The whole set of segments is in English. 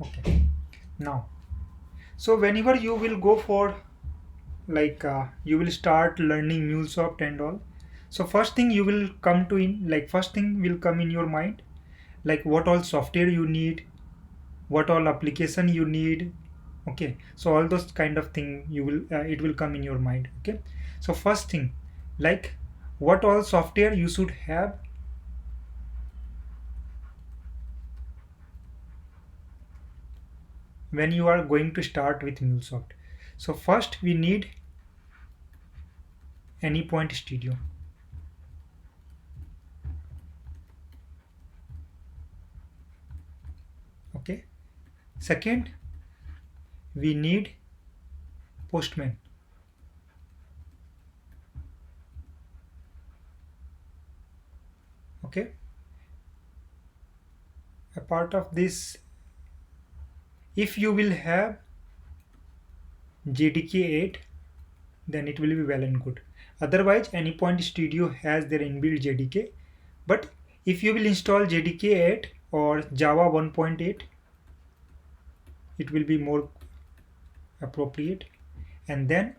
Okay. Now, so whenever you will go for you will start learning MuleSoft and all. So first thing you will come to in like first thing will come in your mind, like what all software you need, what all application you need. Okay, so all those kind of thing you will it will come in your mind. Okay, so first thing, like what all software you should have when you are going to start with MuleSoft. So first we need Anypoint Studio. Okay, second we need Postman. Okay, a part of this, if you will have JDK8, then it will be well and good. Otherwise, Anypoint Studio has their inbuilt JDK. But if you will install JDK8 or Java 1.8, it will be more appropriate. And then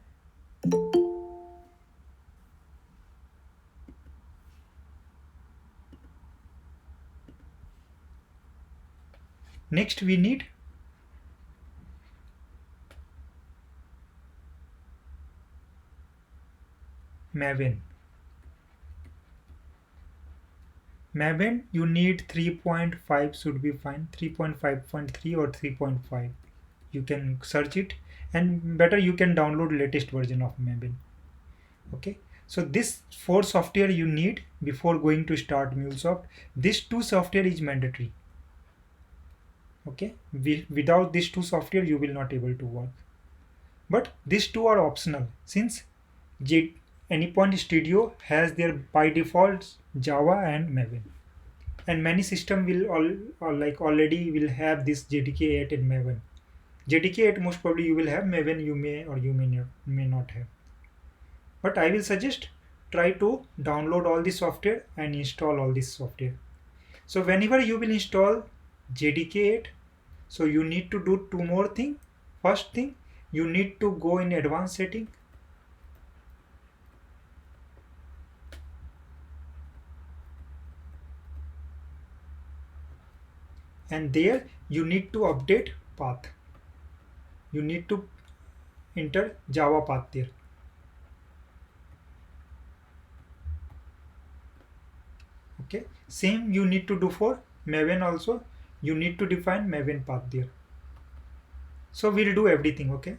next we need Maven. Maven, you need 3.5 should be fine, 3.5.3 or 3.5. You can search it, and better you can download latest version of Maven. Okay, so this four software you need before going to start MuleSoft. This two software is mandatory. Okay, without these two software you will not able to work, but these two are optional since J Anypoint Studio has their by default Java and Maven, and many system will all like already will have this JDK8 and Maven. JDK8 most probably you will have, Maven you may or you may not have, but I will suggest try to download all the software and install all this software. So whenever you will install JDK8, so you need to do two more thing. First thing, you need to go in advanced setting, and there you need to update path. You need to enter Java path there. Okay, same you need to do for Maven also. You need to define Maven path there. So we'll do everything. Okay,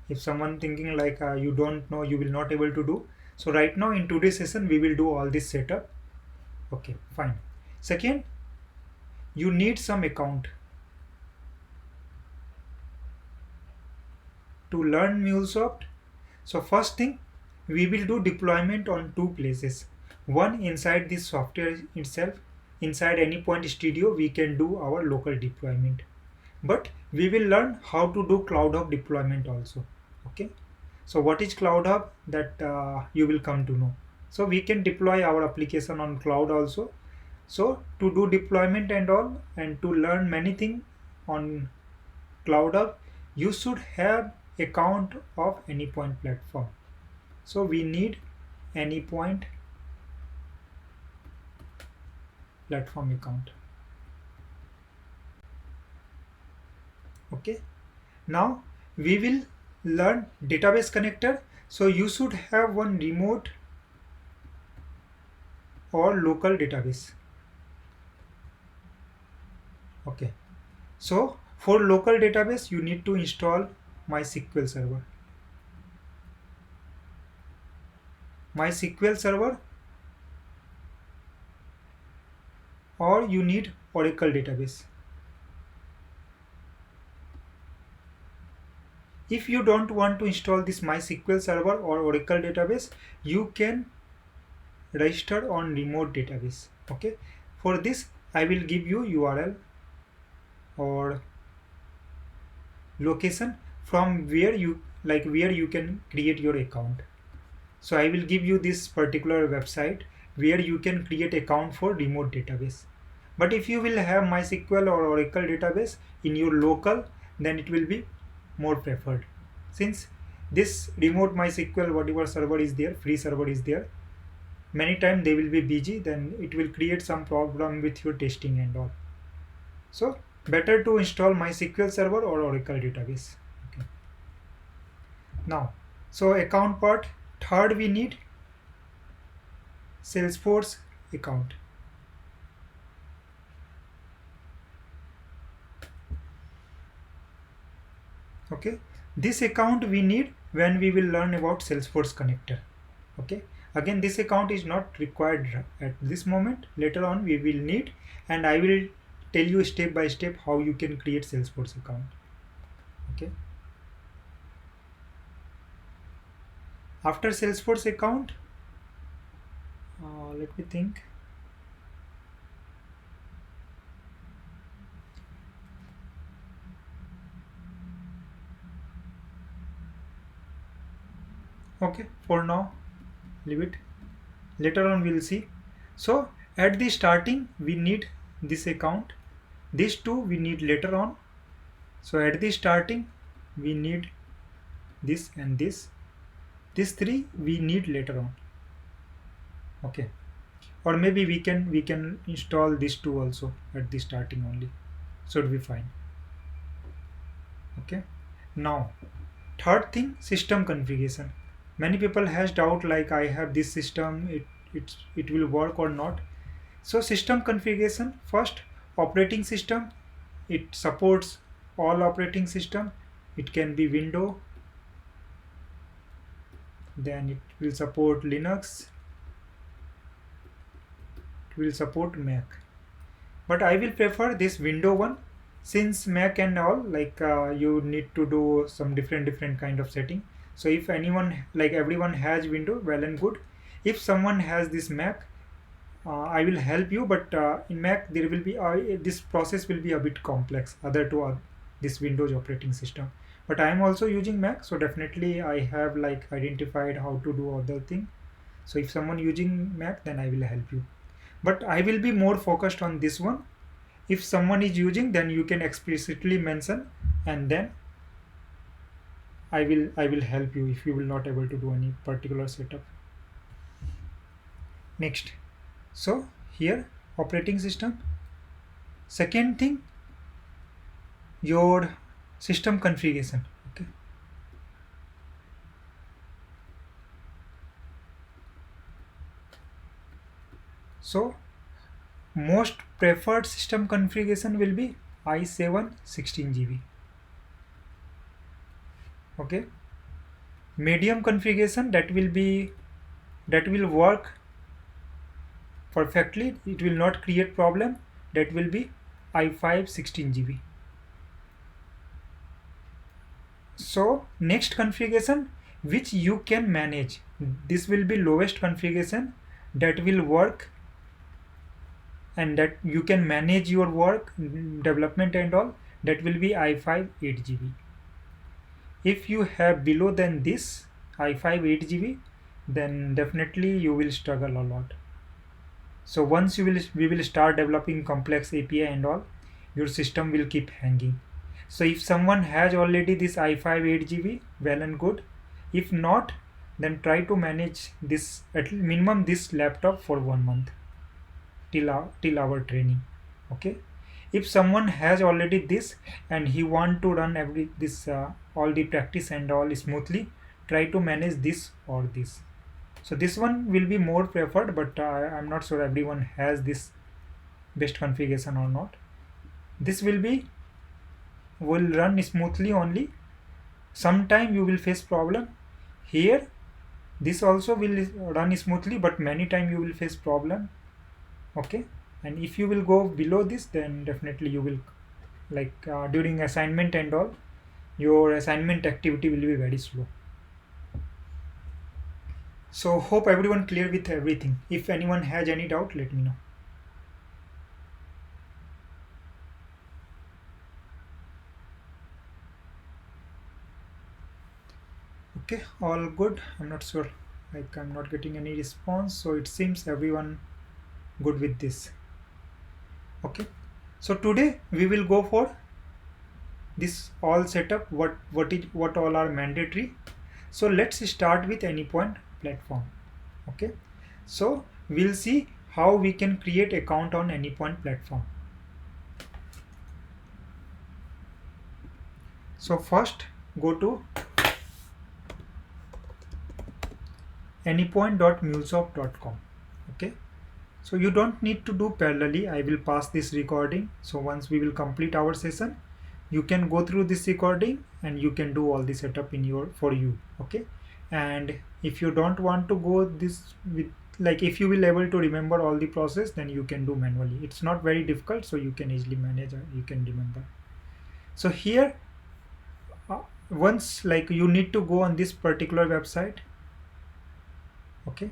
if someone thinking you don't know, you will not able to do. So right now in today's session we will do all this setup. Okay, fine. Second, you need some account. To learn MuleSoft, so first thing, we will do deployment on two places. One inside this software itself, inside Anypoint Studio, we can do our local deployment. But we will learn how to do Cloud Hub deployment also. Okay. So what is Cloud Hub? That you will come to know. So we can deploy our application on cloud also. So to do deployment and all, and to learn many things on Cloud Hub, you should have account of Anypoint platform. So we need Anypoint platform account. Okay, now we will learn database connector. So you should have one remote or local database. Okay, so for local database you need to install MySQL server. MySQL server, or you need Oracle database. If you don't want to install this MySQL server or Oracle database, you can register on remote database. Okay, for this I will give you URL or location from where you can create your account. So I will give you this particular website where you can create account for remote database. But if you will have MySQL or Oracle database in your local, then it will be more preferred. Since this remote MySQL whatever server is there, free server is there, many times they will be busy, then it will create some problem with your testing and all. So better to install MySQL server or Oracle database. Okay. Now, so account part, third we need Salesforce account. Okay, this account we need when we will learn about Salesforce connector. Okay, again this account is not required at this moment, later on we will need, and I will tell you step by step how you can create Salesforce account. Okay, after Salesforce account, let me think. Okay, for now leave it, later on we'll see. So at the starting we need this account, these two we need later on. So at the starting we need this and this, these three we need later on. Okay, or maybe we can install these two also at the starting only, should be fine. Okay, now third thing, system configuration. Many people has doubt like I have this system, it will work or not. So system configuration, first operating system, it supports all operating system. It can be Windows, then it will support Linux, it will support Mac. But I will prefer this Windows one, since Mac and all like you need to do some different kind of setting. So if anyone like everyone has Windows, well and good. If someone has this Mac, I will help you, but in Mac there will be this process will be a bit complex other to this Windows operating system. But I am also using Mac, so definitely I have like identified how to do other thing. So if someone using Mac, then I will help you. But I will be more focused on this one. If someone is using, then you can explicitly mention, and then I will help you if you will not able to do any particular setup. Next, so here operating system. Second thing, your system configuration. Okay, so most preferred system configuration will be i7 16 GB. Okay, medium configuration, that will work perfectly, it will not create problem, that will be i5 16 GB. So next configuration which you can manage, this will be lowest configuration, that will work and that you can manage your work, development and all, that will be i5 8 GB. If you have below than this i5 8 GB, then definitely you will struggle a lot. So once we will start developing complex API and all, your system will keep hanging. So if someone has already this i5 8 GB, well and good. If not, then try to manage this at minimum this laptop for 1 month till our training. Okay, if someone has already this and he want to run all the practice and all smoothly, try to manage this or this. So this one will be more preferred, but I'm not sure everyone has this best configuration or not. This will run smoothly only. Sometime you will face problem here. This also will run smoothly, but many time you will face problem. Okay, and if you will go below this, then definitely you will like during assignment and all, your assignment activity will be very slow. So hope everyone clear with everything. If anyone has any doubt, let me know. Okay, all good. I'm not sure, like I'm not getting any response, so it seems everyone good with this. Okay, so today we will go for this all setup, what all are mandatory. So let's start with Anypoint platform. Okay, so we'll see how we can create account on Anypoint platform. So first go to anypoint.mulesoft.com. Okay, so you don't need to do parallelly. I will pass this recording, so once we will complete our session, you can go through this recording and you can do all the setup in your for you. Okay, and if you don't want to go this with, like, if you will able to remember all the process, then you can do manually. It's not very difficult, so you can easily manage and you can remember. So here, once, like, you need to go on this particular website. Okay,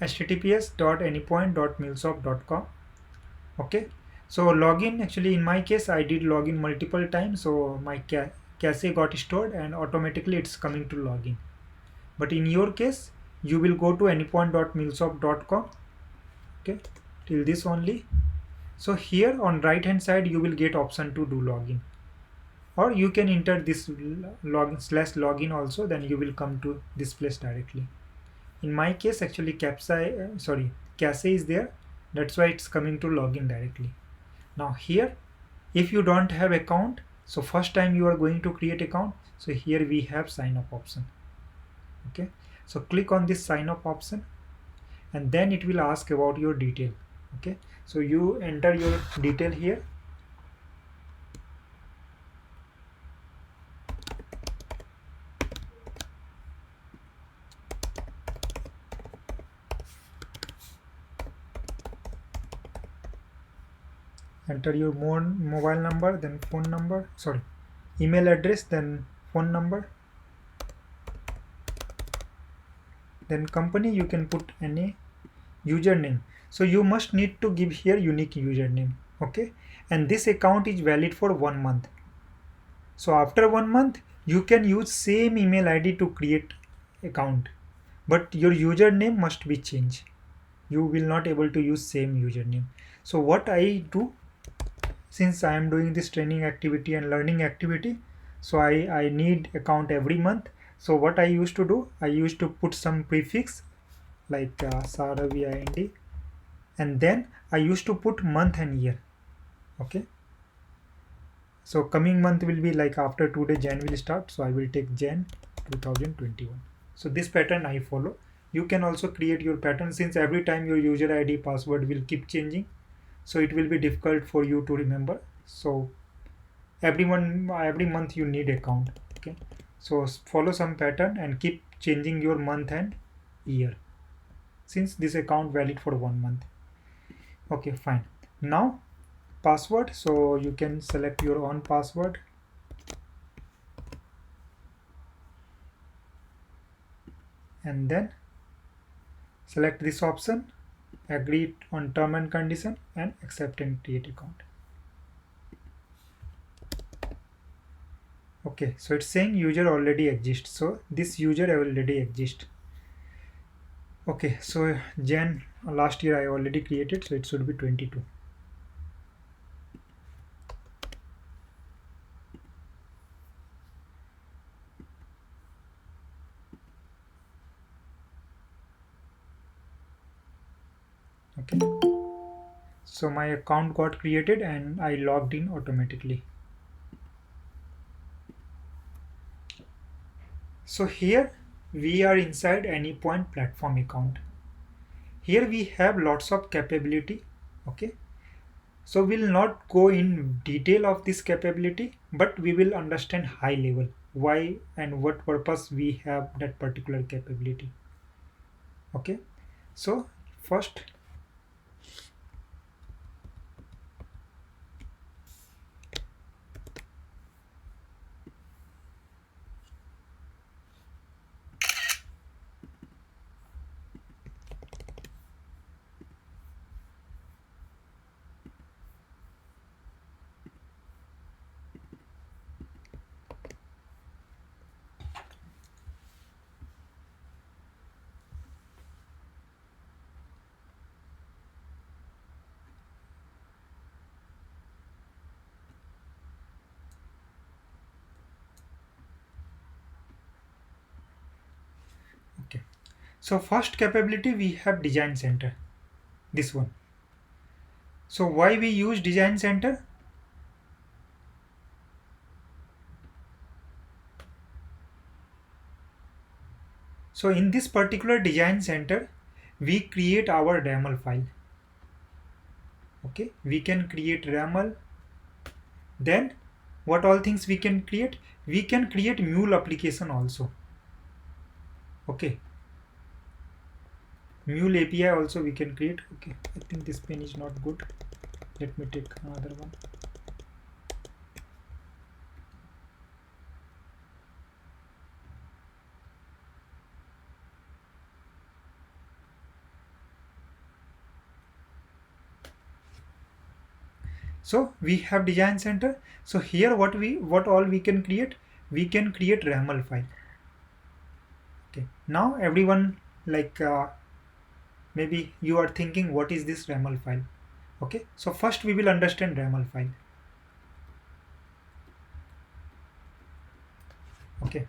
https://anypoint.mulesoft.com. Okay, so login, actually in my case I did login multiple times, so my cache got stored and automatically it's coming to login. But in your case, you will go to anypoint.mulesoft.com. Okay, till this only. So here on right hand side you will get option to do login, or you can enter this login also, then you will come to this place directly. In my case, actually cache is there, that's why it's coming to login directly. Now here, if you don't have account, so first time you are going to create account, so here we have sign up option. Okay, so click on this sign up option and then it will ask about your detail. Okay, so you enter your detail here. Enter your mobile number, then phone number, sorry, email address, then phone number, then company you can put any username. So you must need to give here unique username. Okay, and this account is valid for 1 month. So after 1 month you can use same email ID to create account, but your username must be changed. You will not able to use same username. So what I do, since I am doing this training activity and learning activity, so I need account every month. So what I used to do, I used to put some prefix like SARAVIND, and then I used to put month and year. Okay, so coming month will be like after today Jan will start, so I will take Jan 2021. So this pattern I follow. You can also create your pattern, since every time your user ID password will keep changing, so it will be difficult for you to remember. So every month you need account. Okay, so follow some pattern and keep changing your month and year, since this account valid for 1 month. Okay, fine. Now password, so you can select your own password. And then select this option, agree on term and condition, and accept and create account. Okay, so it's saying user already exists, so this user already exists. Okay, so Jan last year I already created, so it should be 22. Okay, so my account got created and I logged in automatically. So here we are inside Anypoint platform account. Here we have lots of capability. Okay, so we'll not go in detail of this capability, but we will understand high level why and what purpose we have that particular capability. Okay, so first, So first capability we have design center, this one. So why we use design center? So in this particular design center, we create our YAML file. Okay, we can create YAML. Then what all things we can create? We can create Mule application also. Okay, Mule API also we can create. Okay, I think this pen is not good. Let me take another one. So we have design center. So here what all we can create? We can create YAML file. Okay, now everyone, like maybe you are thinking what is this YAML file? Okay, so first we will understand YAML file. Okay,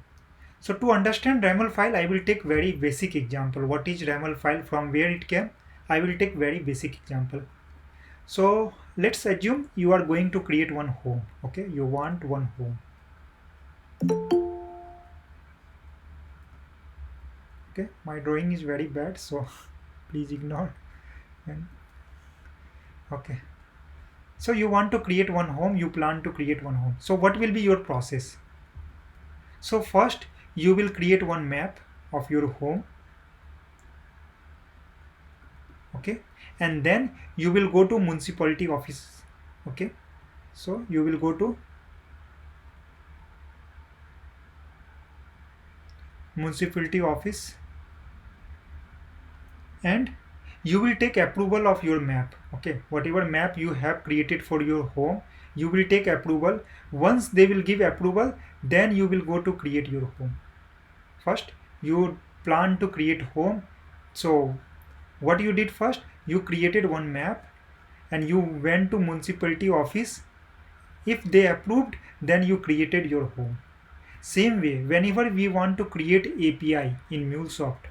so to understand YAML file, I will take very basic example. What is YAML file, from where it came? I will take very basic example. So let's assume you are going to create one home. Okay, you want one home. Okay, my drawing is very bad, so please ignore. And okay, so you want to create one home, you plan to create one home. So what will be your process? So first you will create one map of your home. Okay, and then you will go to municipality office. Okay, so you will go to municipality office and you will take approval of your map. Okay, whatever map you have created for your home, you will take approval. Once they will give approval, then you will go to create your home. First you plan to create home. So what you did, first you created one map and you went to municipality office. If they approved, then you created your home. Same way, whenever we want to create API in MuleSoft,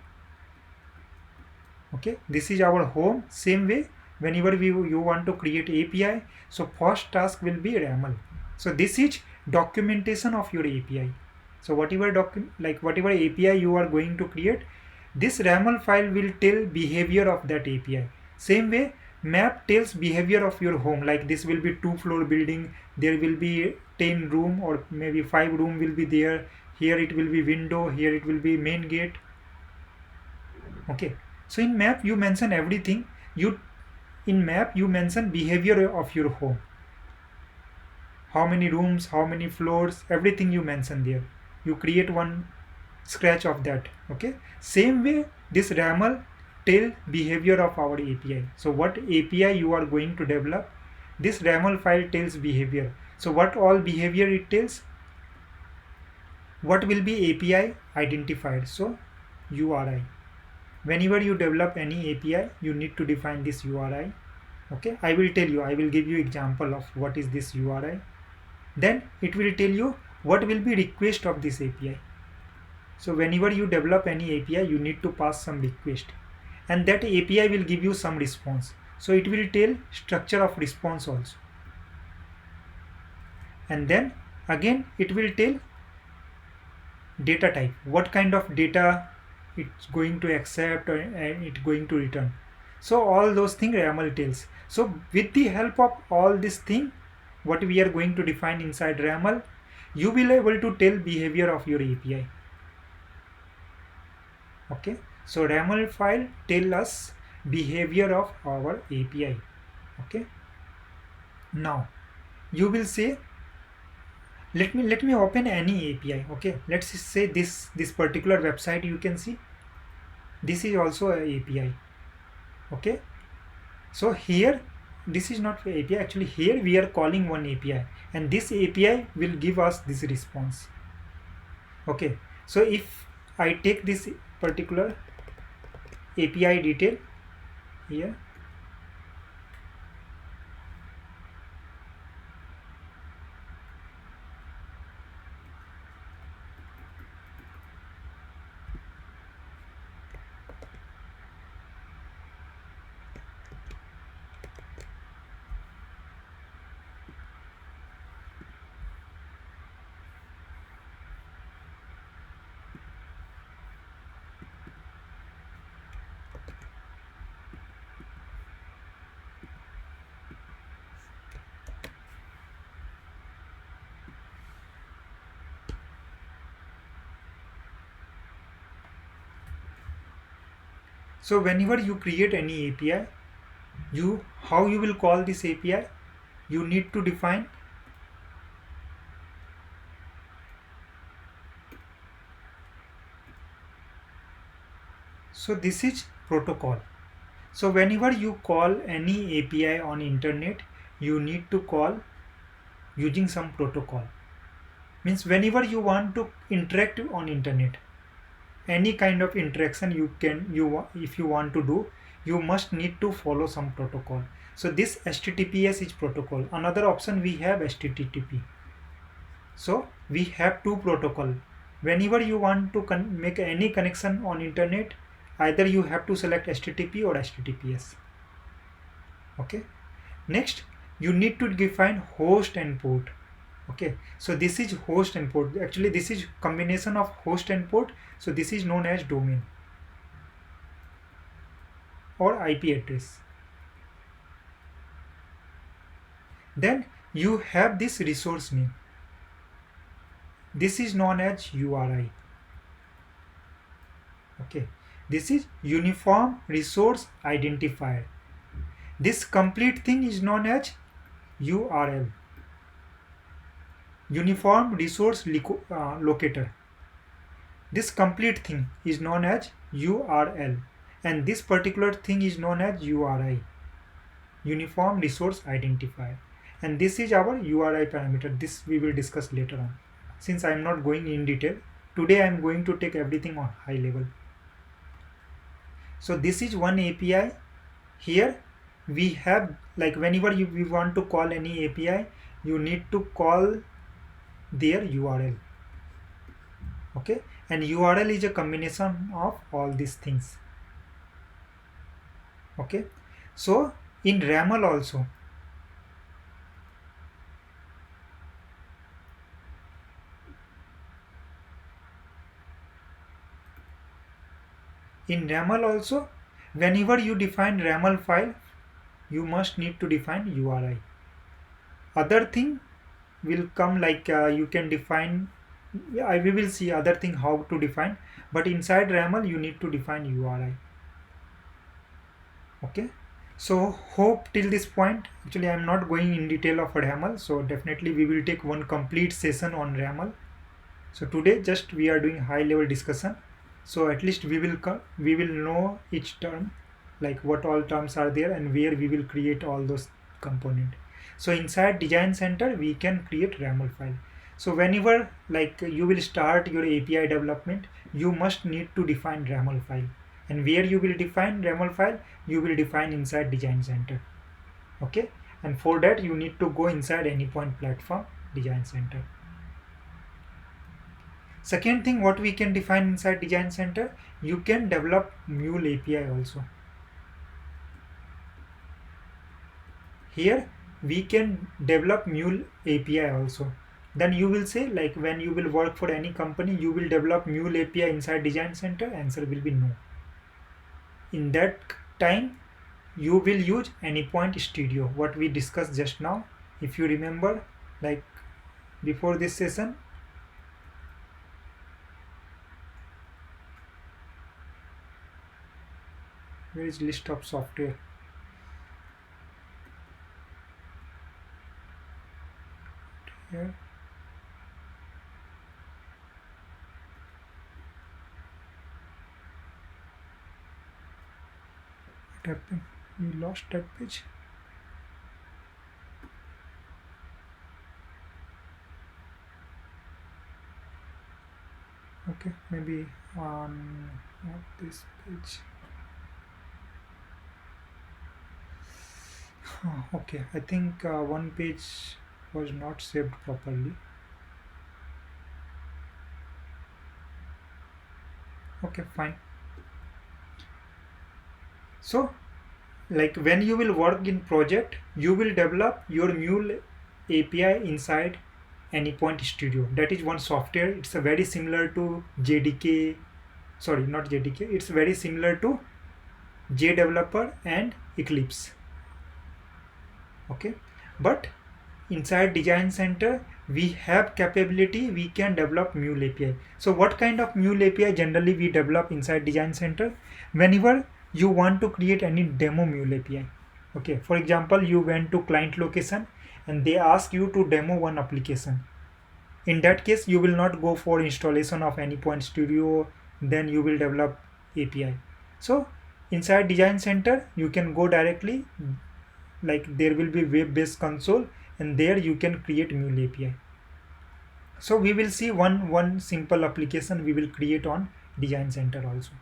okay, this is our home. Same way, whenever you want to create API, so first task will be YAML. So this is documentation of your API. So whatever API you are going to create, this YAML file will tell behavior of that API. Same way, map tells behavior of your home. Like this will be 2-floor building. There will be 10 room or maybe 5 room will be there. Here it will be window. Here it will be main gate. Okay. So in map you mention everything. In map you mention behavior of your home. How many rooms, how many floors, everything you mention there. You create one scratch of that. Okay, same way this YAML tell behavior of our API. So what API you are going to develop, this YAML file tells behavior. So what all behavior it tells? What will be API identified? So URI. Whenever you develop any API, you need to define this URI. Okay, I will tell you, I will give you example of what is this URI. Then it will tell you what will be request of this API. So whenever you develop any API, you need to pass some request and that API will give you some response. So it will tell structure of response also. And then again it will tell data type, what kind of data it's going to accept or it's going to return. So all those things YAML tells. So with the help of all this thing, what we are going to define inside YAML, you will able to tell behavior of your API. Okay, so YAML file tell us behavior of our API. Okay, now you will say, let me open any API. Okay, let's say this particular website, you can see this is also a API. Okay, so here this is not API, actually here we are calling one API and this API will give us this response. Okay, so if I take this particular API detail here, So whenever you create any API, how you will call this API, you need to define. So this is protocol. So whenever you call any API on internet, you need to call using some protocol. Means whenever you want to interact on internet, any kind of interaction if you want to do, you must need to follow some protocol. So this HTTPS is protocol. Another option we have HTTP. So we have two protocol. Whenever you want to make any connection on internet, either you have to select HTTP or HTTPS. Okay. Next, you need to define host and port. Okay, so this is host and port. Actually, this is combination of host and port. So this is known as domain or IP address. Then you have this resource name. This is known as URI. Okay, this is uniform resource identifier. This complete thing is known as URL, uniform resource locator. This complete thing is known as URL, and this particular thing is known as URI, uniform resource identifier, and this is our URI parameter. This we will discuss later on. Since I am not going in detail, today I am going to take everything on high level. So this is one API. Here we have, like, whenever we want to call any API, you need to call their URL. Okay, and URL is a combination of all these things. Okay, so in RAML also, whenever you define RAML file, you must need to define URI. Other thing will come, like you can define, we will see other thing how to define, but inside RAML you need to define URI. Okay, so hope till this point. Actually I am not going in detail of RAML, so definitely we will take one complete session on RAML. So today just we are doing high level discussion, so at least we will know each term, like what all terms are there and where we will create all those component. So inside Design Center we can create RAML file. So whenever, like, you will start your API development, you must need to define RAML file, and where you will define RAML file, you will define inside Design Center. Okay, and for that you need to go inside Anypoint Platform Design Center. Second thing what we can define inside Design Center, you can develop Mule API also. Here we can develop Mule API also. Then you will say, like, when you will work for any company, you will develop Mule API inside Design Center? Answer will be no. In that time you will use Anypoint Studio, what we discussed just now. If you remember, like before this session, where is list of software? Here. What happened? We lost that page. Okay, maybe on not this page. Okay, I think one page was not saved properly. Okay, fine. So, like, when you will work in project, you will develop your Mule API inside Anypoint Studio. That is one software. It's a very similar to JDK. Sorry, not JDK. It's very similar to JDeveloper and Eclipse. Okay, but inside Design Center we have capability, we can develop Mule API. So what kind of Mule API generally we develop inside Design Center? Whenever you want to create any demo Mule API. Okay, for example, you went to client location and they ask you to demo one application. In that case, you will not go for installation of Anypoint Studio, then you will develop API. So inside Design Center, you can go directly, like there will be web-based console, and there you can create Mule API. So we will see one simple application we will create on Design Center also.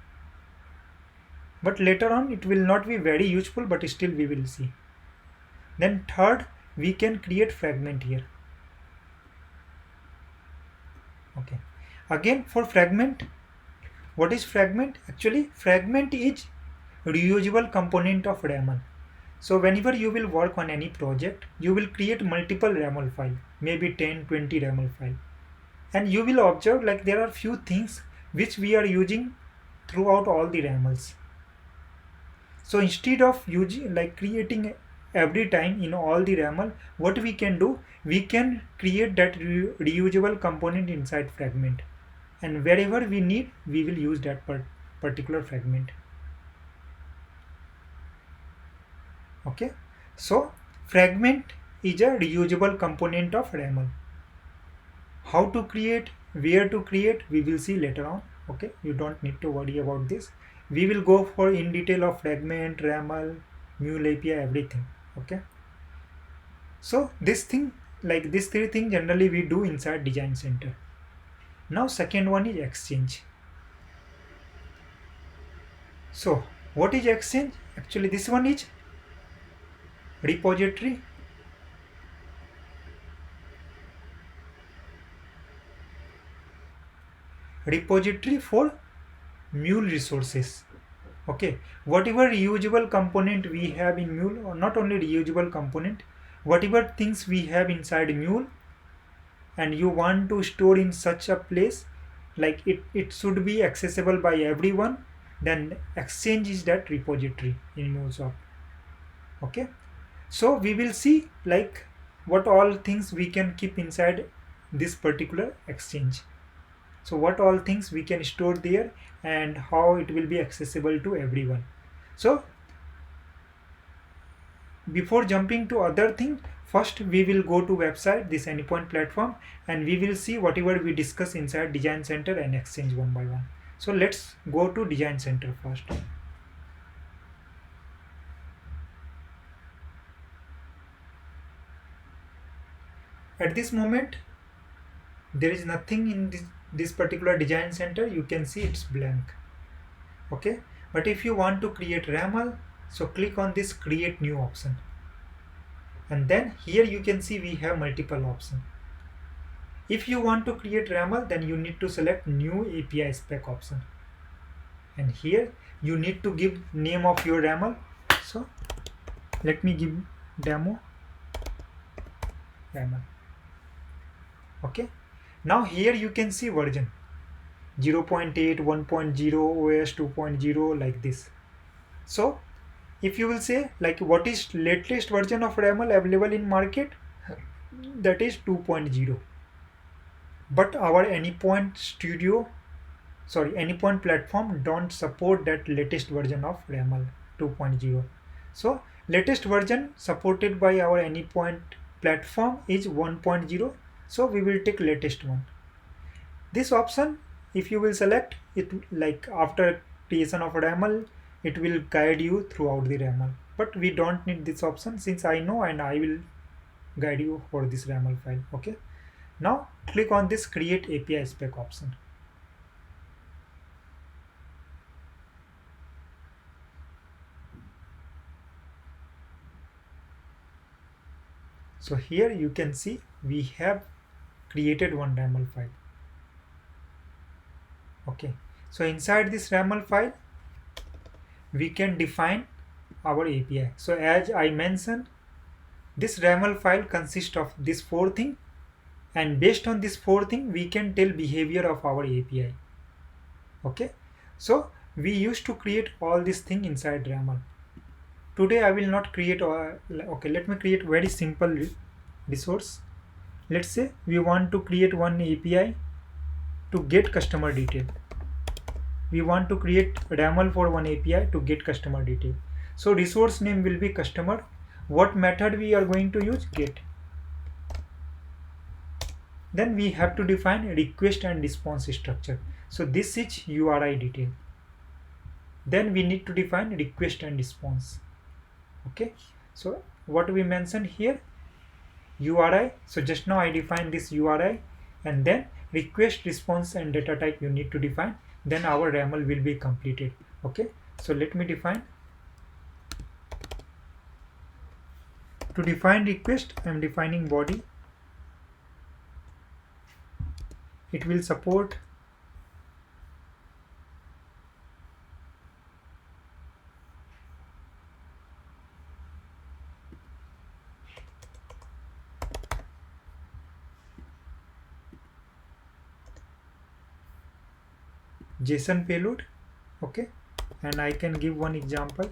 But later on it will not be very useful, but still we will see. Then third, we can create fragment here. Okay. Again, for fragment, what is fragment? Actually, fragment is reusable component of RAML. So whenever you will work on any project, you will create multiple RAML file, maybe 10, 20 RAML file. And you will observe like there are few things which we are using throughout all the RAMLs. So instead of using like creating every time in all the RAML, what we can do, we can create that reusable component inside fragment. And wherever we need, we will use that particular fragment. Okay, so fragment is a reusable component of RAML. How to create, where to create, we will see later on. Okay, you don't need to worry about this. We will go for in detail of fragment, RAML, Mule API, everything. Okay, so this thing, like these three things generally we do inside Design Center. Now second one is Exchange. So what is Exchange? Actually this one is repository for Mule resources. Okay, whatever reusable component we have in Mule, or not only reusable component, whatever things we have inside Mule and you want to store in such a place, like it should be accessible by everyone, then Exchange is that repository in MuleSoft. Okay, so we will see like what all things we can keep inside this particular Exchange. So what all things we can store there and how it will be accessible to everyone. So before jumping to other thing, first we will go to website, this Anypoint platform, and we will see whatever we discuss inside Design Center and Exchange one by one. So let's go to Design Center first. At this moment, there is nothing in this particular Design Center. You can see it's blank. Okay, but if you want to create RAML, so click on this create new option, and then here you can see we have multiple options. If you want to create RAML, then you need to select new API spec option, and here you need to give name of your RAML. So let me give demo RAML. Okay, now here you can see version 0.8, 1.0, OS 2.0, like this. So if you will say like what is latest version of RAML available in market, that is 2.0. But our Anypoint platform don't support that latest version of RAML 2.0. So latest version supported by our Anypoint platform is 1.0. So we will take latest one. This option, if you will select it, like after creation of RAML, it will guide you throughout the RAML. But we don't need this option since I know, and I will guide you for this RAML file. Okay. Now click on this create API spec option. So here you can see we have created one RAML file. Okay, so inside this RAML file we can define our API. So as I mentioned, this RAML file consists of these four things, and based on this four things we can tell behavior of our API. Okay, so we used to create all these things inside RAML. Today I will not create okay, let me create very simple resource. Let's say we want to create one API to get customer detail. we want to create RAML for one API to get customer detail. So resource name will be customer. What method we are going to use? Get. Then we have to define request and response structure. So this is URI detail. Then we need to define request and response. Okay, so what we mentioned here, URI. So just now I defined this URI, and then request, response and data type you need to define. Then our RAML will be completed. Okay, so let me define. To define request, I am defining body. It will support JSON payload. Okay, and I can give one example.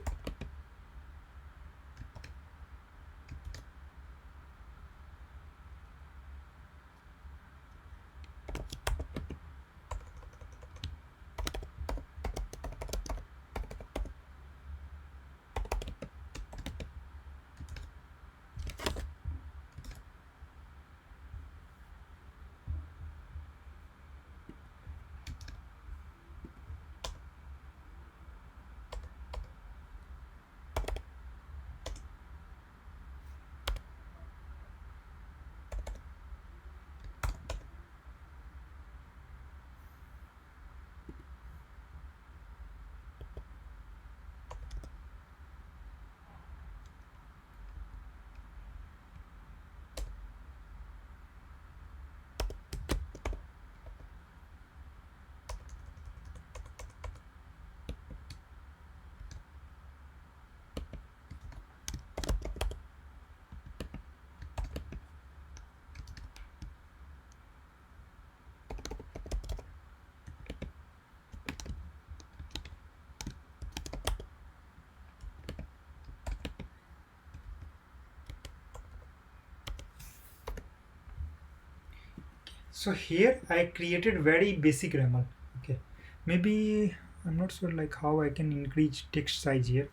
So here I created very basic RAML. Okay, maybe I'm not sure like how I can increase text size here.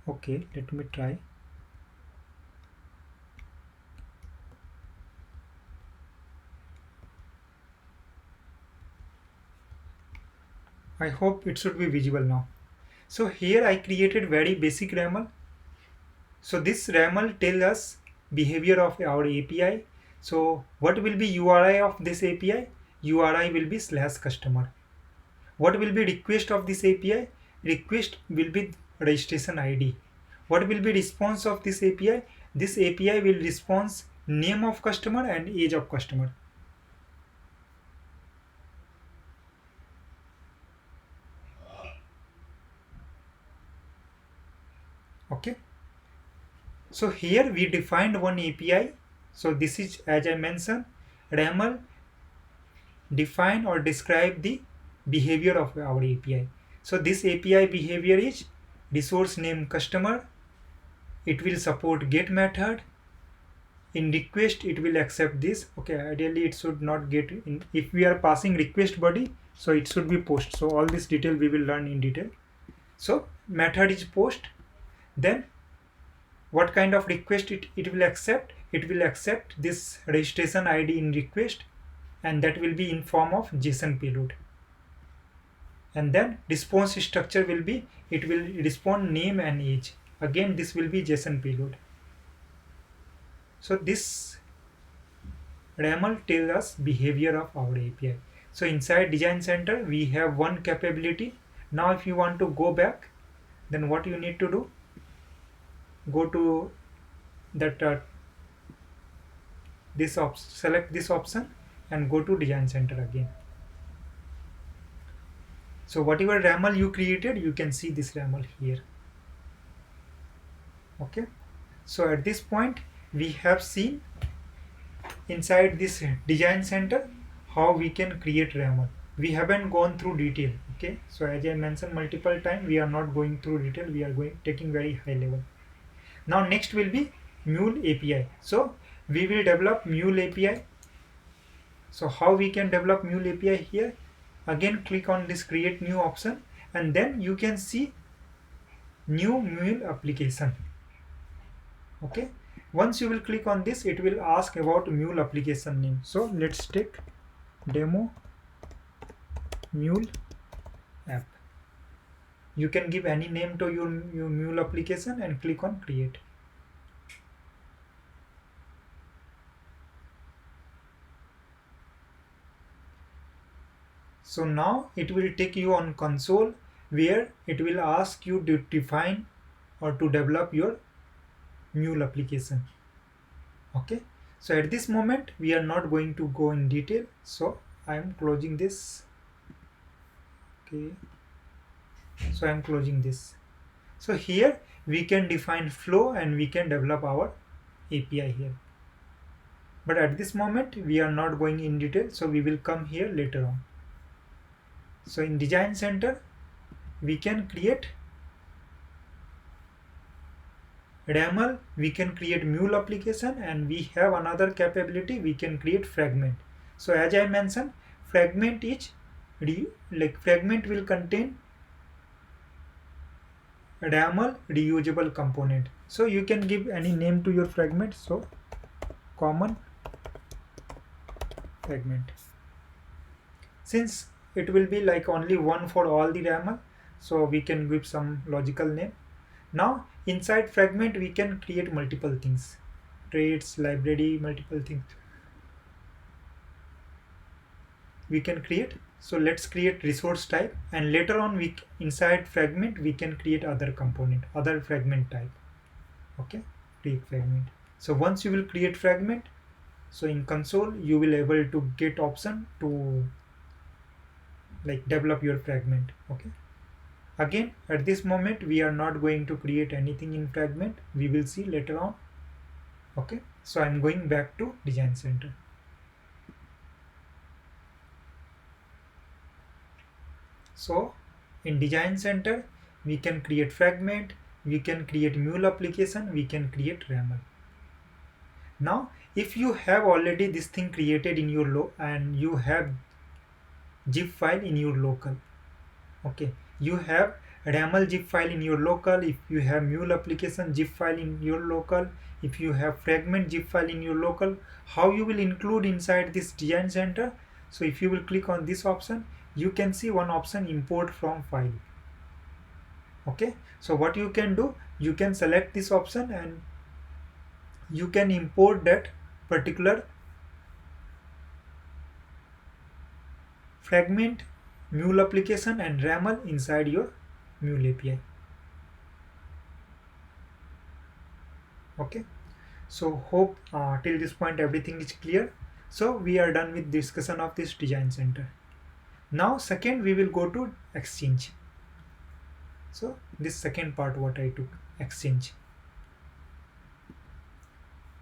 Okay, let me try. I hope it should be visible now. So here I created very basic RAML. So this RAML tells us behavior of our API. So what will be URI of this API? URI will be /customer. What will be request of this API? Request will be registration ID. What will be response of this API? This API will response name of customer and age of customer. Okay. So here we defined one API. So this is, as I mentioned, RAML define or describe the behavior of our API. So this API behavior is resource name customer. It will support get method. In request it will accept this. Okay, ideally it should not get in. If we are passing request body, so it should be post. So all this detail we will learn in detail. So method is post. Then what kind of request it will accept? It will accept this registration ID in request, and that will be in form of JSON payload. And then response structure will be, it will respond name and age. Again this will be JSON payload. So this RAML tells us behavior of our API. So inside Design Center we have one capability. Now if you want to go back, then what you need to do, go to that select this option and go to Design Center again. So whatever RAML you created, you can see this RAML here. Okay, so at this point we have seen inside this Design Center how we can create RAML. We haven't gone through detail. Okay, so as I mentioned multiple times, we are not going through detail, we are taking very high level. Now next will be Mule API. So we will develop Mule API. So how we can develop Mule API here? Again click on this create new option, and then you can see new mule application. Okay, once you will click on this, it will ask about mule application name. So let's take demo mule app. You can give any name to your mule application and click on create. So now it will take you on console, where it will ask you to define or to develop your mule application. Okay, so at this moment we are not going to go in detail, so I am closing this. Okay, so I am closing this. So here we can define flow and we can develop our API here, but at this moment we are not going in detail, so we will come here later on. So in Design Center we can create RAML, we can create mule application, and we have another capability, we can create fragment. So as I mentioned, fragment is fragment will contain RAML reusable component. So you can give any name to your fragment. So common fragment. Since it will be like only one for all the RAML, so we can give some logical name. Now inside fragment we can create multiple things, traits, library, multiple things we can create. So let's create resource type, and later on we inside fragment we can create other component, other fragment type. Okay, create fragment. So once you will create fragment, so in console you will able to get option to like develop your fragment. Okay, again at this moment we are not going to create anything in fragment, we will see later on. Okay, so I'm going back to Design Center. So in Design Center we can create fragment, we can create mule application, we can create RAML. Now if you have already this thing created in your and you have zip file in your local, okay, you have RAML zip file in your local, if you have mule application zip file in your local, if you have fragment zip file in your local, how you will include inside this Design Center? So if you will click on this option, you can see one option, import from file. Okay, so what you can do, you can select this option and you can import that particular fragment, mule application and RAML inside your mule API. Okay, so hope till this point everything is clear. So we are done with discussion of this Design Center. Now second we will go to Exchange. So this second part what I took, Exchange.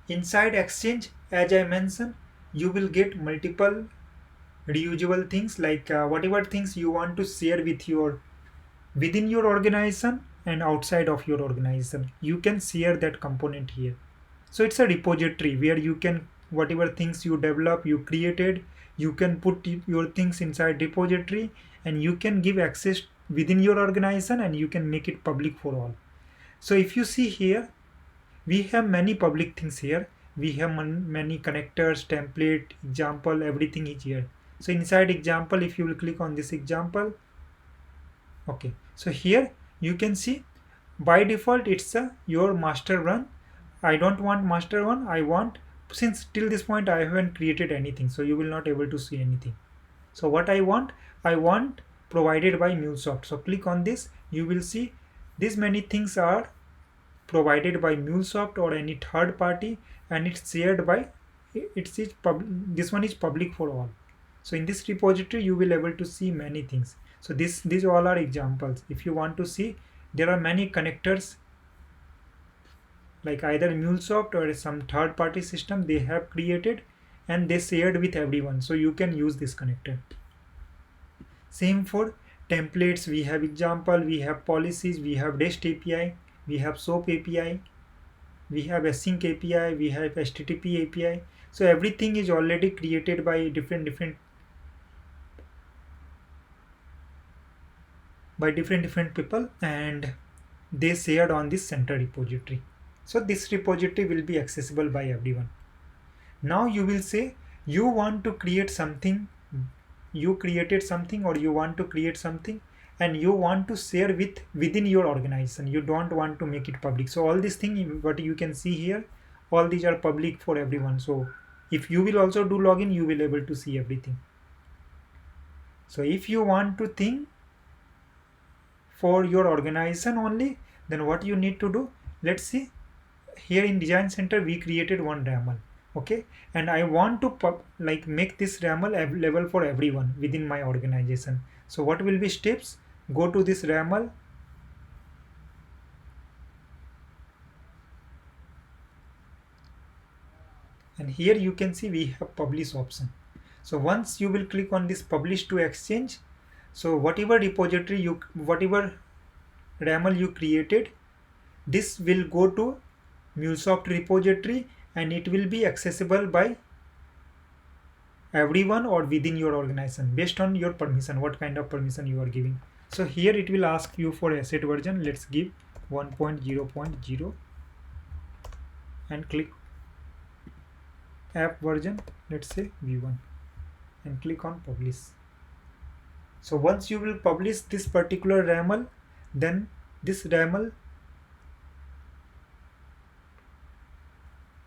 Inside Exchange, as I mentioned, you will get multiple reusable things, like whatever things you want to share with your within your organization and outside of your organization, you can share that component here. So it's a repository where you can, whatever things you develop, you created, you can put your things inside repository and you can give access within your organization and you can make it public for all. So if you see here, we have many public things here. We have many connectors, template, example, everything is here. So inside example, if you will click on this example, okay, so here you can see by default it's your master run. I don't want master one, I want, since till this point I haven't created anything, so you will not able to see anything. So what I want provided by MuleSoft. So click on this, you will see these many things are provided by MuleSoft or any third party, and it's shared by this one is public for all. So in this repository you will able to see many things. So these all are examples. If you want to see, there are many connectors, like either MuleSoft or some third party system they have created and they shared with everyone, so you can use this connector. Same for templates, we have example, we have policies, we have REST API, we have SOAP API, we have async API, we have HTTP API. So everything is already created by different by different people, and they shared on this center repository. So this repository will be accessible by everyone. Now you will say you want to create something, you created something, or you want to create something, and you want to share within your organization. You don't want to make it public. So all these things what you can see here, all these are public for everyone. So if you will also do login, you will able to see everything. So if you want to think for your organization only, then what you need to do, let's see. Here in design center we created one YAML, okay, and I want to make this YAML available for everyone within my organization. So what will be steps? Go to this YAML, and here you can see we have publish option. So once you will click on this publish to exchange, so whatever repository whatever YAML you created, this will go to MuleSoft repository, and it will be accessible by everyone or within your organization based on your permission, what kind of permission you are giving. So here it will ask you for asset version. Let's give 1.0.0 and click app version, let's say v1, and click on publish. So once you will publish this particular YAML, then this YAML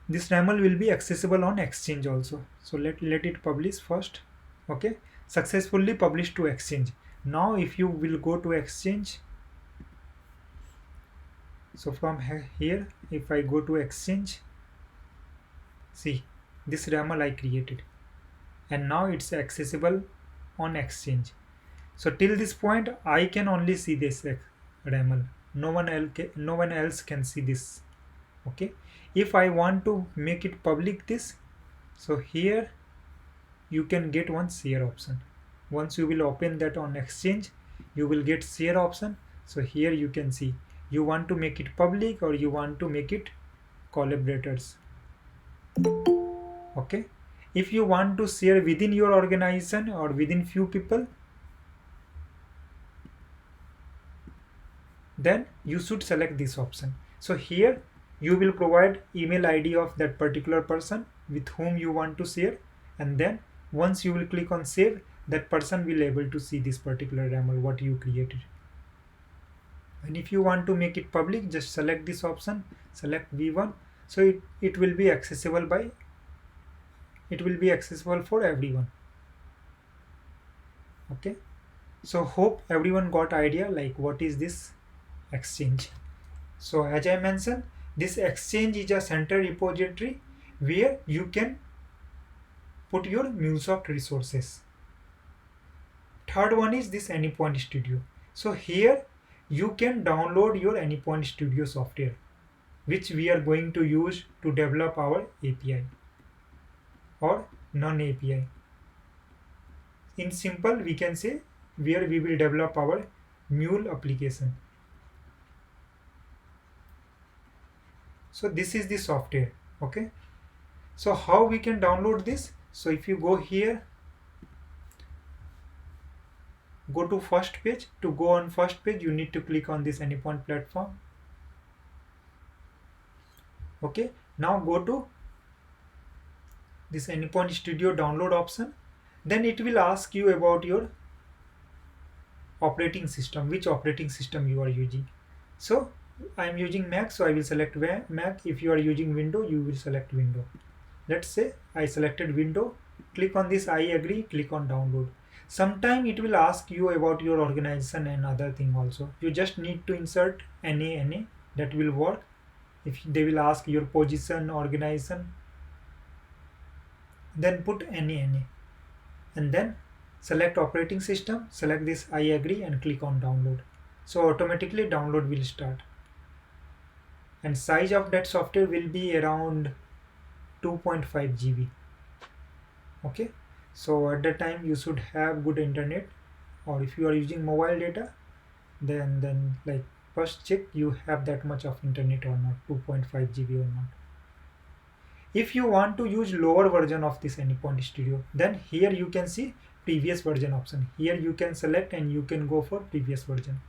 will be accessible on Exchange also. So let it publish first. Okay, successfully published to Exchange. Now if you will go to Exchange, so from here if I go to Exchange, see this YAML I created, and now it's accessible on Exchange. So till this point I can only see this YAML. No one else can see this. Okay, if I want to make it public this, so here you can get one share option. Once you will open that on Exchange, you will get share option. So here you can see you want to make it public or you want to make it collaborators. Okay, if you want to share within your organization or within few people, then you should select this option. So here you will provide email ID of that particular person with whom you want to share, and then once you will click on save, that person will able to see this particular YAML what you created. And if you want to make it public, just select this option, select v1. So it will be accessible for everyone. Okay, so hope everyone got idea like what is this Exchange. So as I mentioned, this Exchange is a center repository where you can put your MuleSoft resources. Third one is this Anypoint Studio. So here you can download your Anypoint Studio software, which we are going to use to develop our API or non-API. In simple, we can say where we will develop our Mule application. So this is the software. Okay, so how we can download this? So if you go here, go to first page. To go on first page, you need to click on this Anypoint platform. Okay, now go to this Anypoint Studio download option. Then it will ask you about your operating system, which operating system you are using. So I am using Mac, so I will select Mac. If you are using Windows, you will select Windows. Let's say I selected Windows. Click on this I agree, click on download. Sometime it will ask you about your organization and other thing also. You just need to insert NA, that will work. If they will ask your position, organization, then put NA, and then select operating system, select this I agree and click on download. So automatically download will start. And size of that software will be around 2.5 GB. Okay, so at that time you should have good internet, or if you are using mobile data, then like first check you have that much of internet or not, 2.5 GB or not. If you want to use lower version of this Anypoint Studio, then here you can see previous version option. Here you can select and you can go for previous version.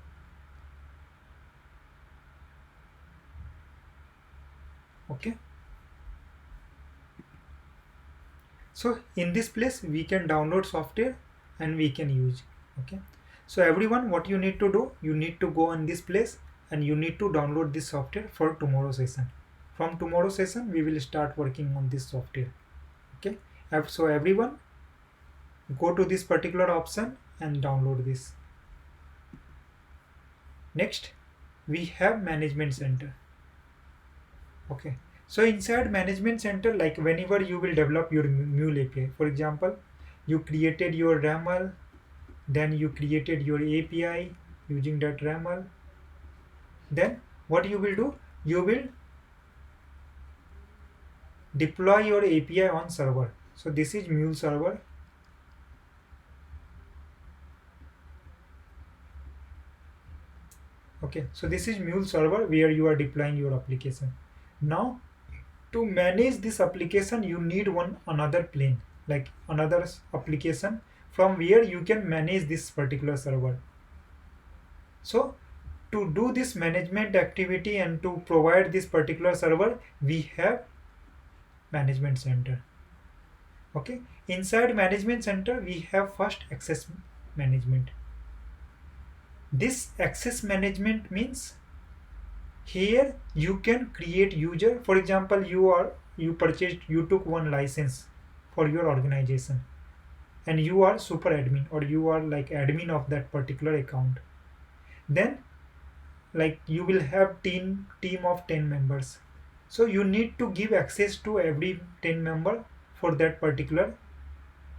Okay. So in this place we can download software and we can use. Okay. So everyone, what you need to do, you need to go on this place and you need to download this software for tomorrow session. From tomorrow session we will start working on this software. Okay. So everyone, go to this particular option and download this. Next we have management center. Okay. So inside management center, like whenever you will develop your Mule API, for example, you created your RAML, then you created your API using that RAML. Then what you will do, you will deploy your API on server. So this is Mule server. Okay, so this is Mule server where you are deploying your application. Now to manage this application you need another plane, like another application from where you can manage this particular server. So to do this management activity and to provide this particular server, we have management center. Okay, inside management center we have first access management. This access management means here you can create user. For example, you took one license for your organization and you are super admin or you are like admin of that particular account. Then like you will have team of 10 members. So you need to give access to every 10 member for that particular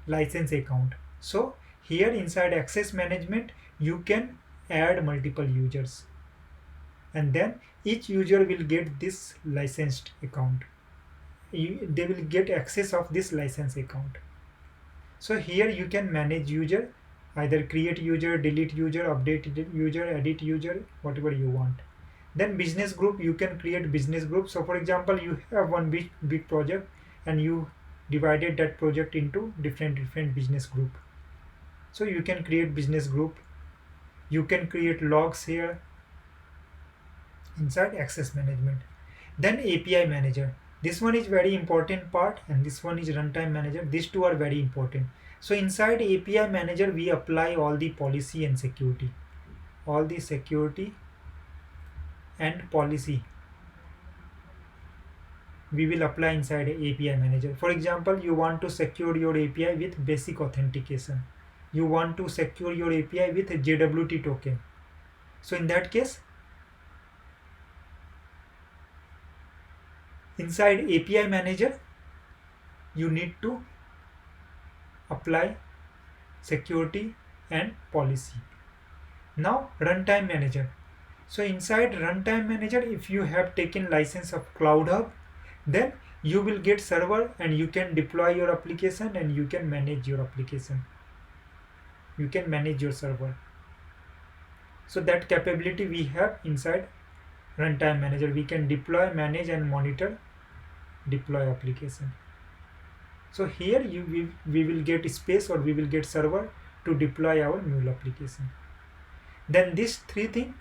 license account. So here inside access management you can add multiple users and then each user will get this licensed account. They will get access of this license account. So here you can manage user, either create user, delete user, update user, edit user, whatever you want. Then business group, you can create business group. So for example, you have one big project and you divided that project into different business group. So you can create business group. You can create logs here inside access management. Then API manager. This one is very important part and this one is runtime manager. These two are very important. So inside API manager we apply all the policy and security. All the security and policy we will apply inside API manager. For example, you want to secure your API with basic authentication. You want to secure your API with a JWT token. So in that case, inside API manager, you need to apply security and policy. Now runtime manager. So inside runtime manager, if you have taken license of Cloud Hub, then you will get server and you can deploy your application and you can manage your application. You can manage your server. So that capability we have inside runtime manager. We can deploy, manage and monitor deploy application. So here we will get space or we will get server to deploy our Mule application. Then these three things,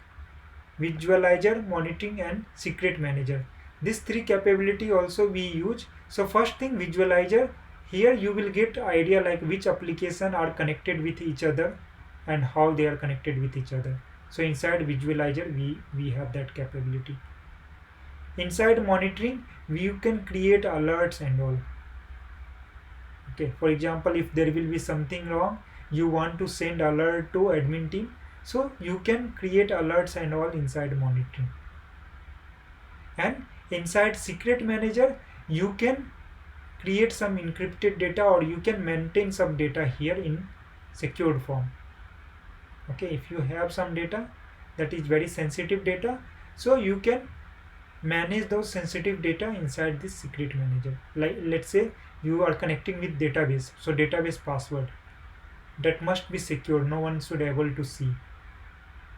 visualizer, monitoring and secret manager. These three capability also we use. So first thing, visualizer. Here you will get idea like which application are connected with each other and how they are connected with each other. So inside visualizer we have that capability. Inside monitoring you can create alerts and all. Okay, for example, if there will be something wrong, you want to send alert to admin team, so you can create alerts and all inside monitoring. And inside secret manager you can create some encrypted data or you can maintain some data here in secured form. Okay, if you have some data that is very sensitive data, so you can manage those sensitive data inside this secret manager. Like let's say you are connecting with database, so database password that must be secure, no one should able to see.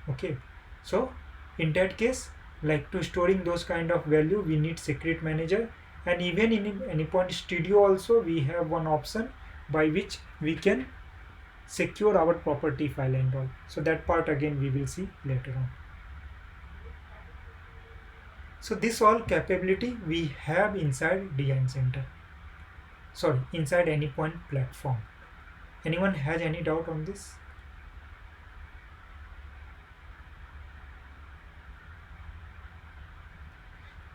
Okay, so in that case, like to storing those kind of value, we need secret manager. And even in Anypoint Studio also we have one option by which we can secure our property file and all. So that part again we will see later on. So this all capability we have inside Design Center. Sorry, inside Anypoint platform. Anyone has any doubt on this?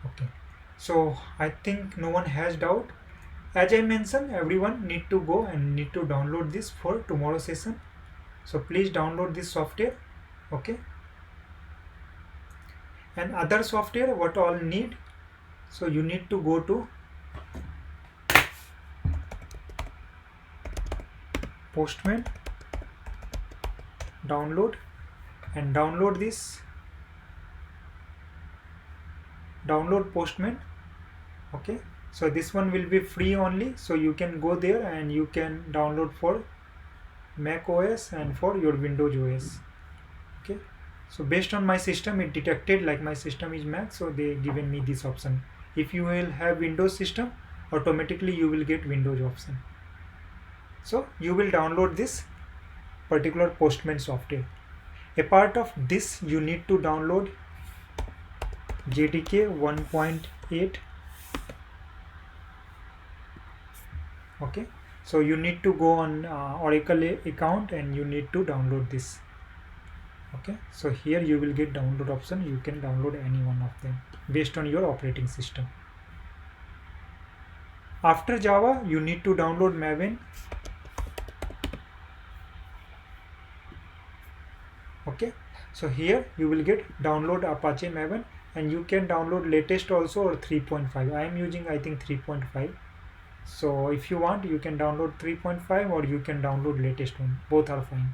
Okay. So I think no one has doubt. As I mentioned, everyone need to go and need to download this for tomorrow session. So please download this software. Okay. And other software what all need. So you need to go to Postman, download, and download this. Download Postman. Okay. So this one will be free only. So you can go there and you can download for Mac OS and for your Windows OS. Okay. So based on my system, it detected like my system is Mac, so they given me this option. If you will have Windows system, automatically you will get Windows option. So you will download this particular Postman software. A part of this, you need to download JDK 1.8. Okay, so you need to go on Oracle account and you need to download this. Okay, so here you will get download option. You can download any one of them based on your operating system. After Java, you need to download Maven. Okay, so here you will get download Apache Maven, and you can download latest also or 3.5. I am using I think 3.5. So if you want, you can download 3.5 or you can download latest one. Both are fine.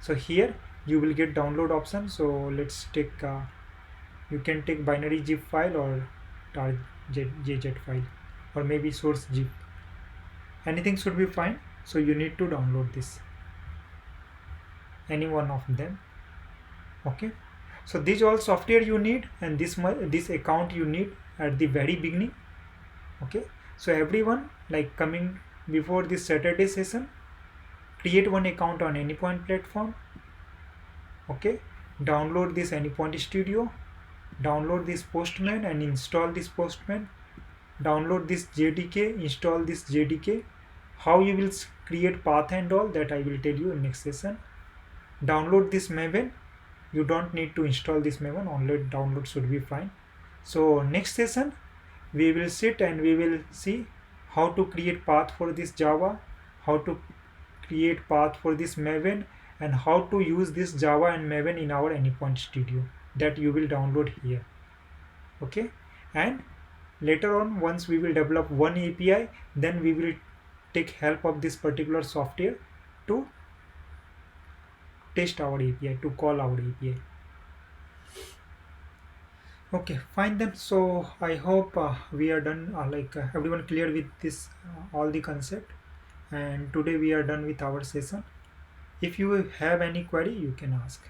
So here you will get download option. So let's take you can take binary zip file or tar JZ file or maybe source zip. Anything should be fine. So you need to download this, any one of them. Okay, so these all software you need, and this account you need at the very beginning. Okay, so everyone like coming before this Saturday session, create one account on Anypoint platform. Okay, download this Anypoint Studio, download this Postman and install this Postman, download this JDK, install this JDK. How you will create path and all that I will tell you in next session. Download this Maven. You don't need to install this Maven, only download should be fine. So next session we will sit and we will see how to create path for this Java, how to create path for this Maven, and how to use this Java and Maven in our Anypoint Studio that you will download here. Okay, and later on, once we will develop one API, then we will take help of this particular software to test our API, to call our API. Okay, fine then. So I hope we are done, everyone clear with this all the concept, and today we are done with our session. If you have any query, you can ask.